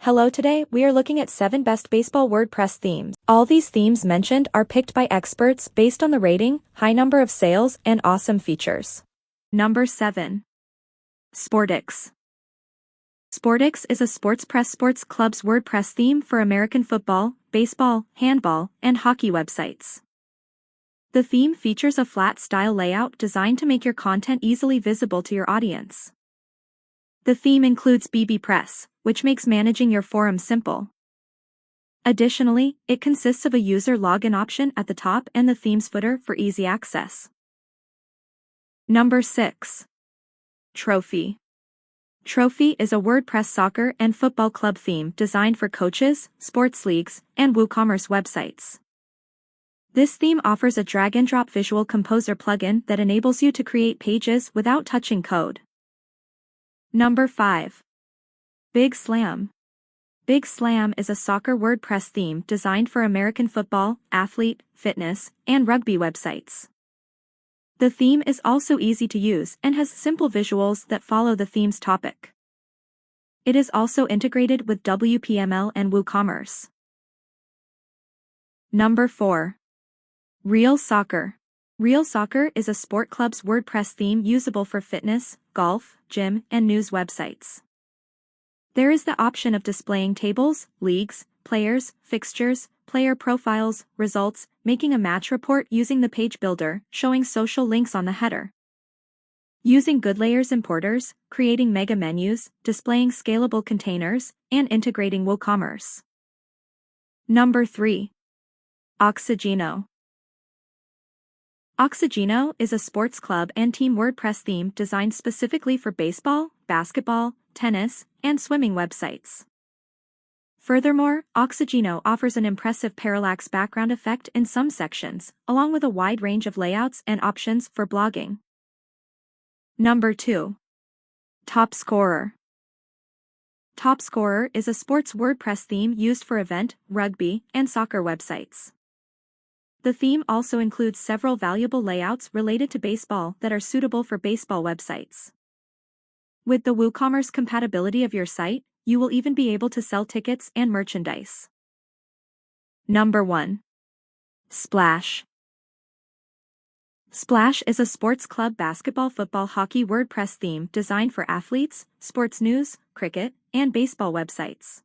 Hello, today we are looking at 7 best baseball WordPress themes. All these themes mentioned are picked by experts based on the rating, high number of sales, and awesome features. Number 7. Sportix. Sportix is a SportsPress Sports Club's WordPress theme for American football, baseball, handball, and hockey websites. The theme features a flat-style layout designed to make your content easily visible to your audience. The theme includes BBPress, which makes managing your forum simple. Additionally, it consists of a user login option at the top and the theme's footer for easy access. Number 6. Trophy. Trophy is a WordPress soccer and football club theme designed for coaches, sports leagues, and WooCommerce websites. This theme offers a drag-and-drop visual composer plugin that enables you to create pages without touching code. Number 5. Big Slam. Big Slam is a soccer WordPress theme designed for American football, athlete, fitness, and rugby websites. The theme is also easy to use and has simple visuals that follow the theme's topic. It is also integrated with WPML and WooCommerce. Number 4. Real Soccer. Real Soccer is a sport club's WordPress theme usable for fitness, golf, gym, and news websites. There is the option of displaying tables, leagues, players, fixtures, player profiles, results, making a match report using the page builder, showing social links on the header, using good layers importers, creating mega menus, displaying scalable containers, and integrating WooCommerce. Number 3. Oxygeno. Oxygeno is a sports club and team WordPress theme designed specifically for baseball, basketball, tennis, and swimming websites. Furthermore, Oxygeno offers an impressive parallax background effect in some sections, along with a wide range of layouts and options for blogging. Number 2. Top Scorer. Top Scorer is a sports WordPress theme used for event, rugby, and soccer websites. The theme also includes several valuable layouts related to baseball that are suitable for baseball websites. With the WooCommerce compatibility of your site, you will even be able to sell tickets and merchandise. Number 1. Splash. Splash is a sports club basketball, football, hockey WordPress theme designed for athletes, sports news, cricket, and baseball websites.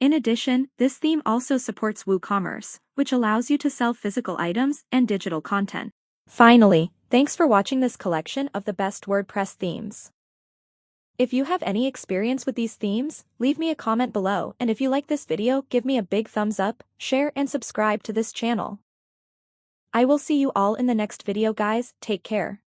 In addition, this theme also supports WooCommerce, which allows you to sell physical items and digital content. Finally, thanks for watching this collection of the best WordPress themes. If you have any experience with these themes, leave me a comment below, and if you like this video, give me a big thumbs up, share and subscribe to this channel. I will see you all in the next video, guys. Take care.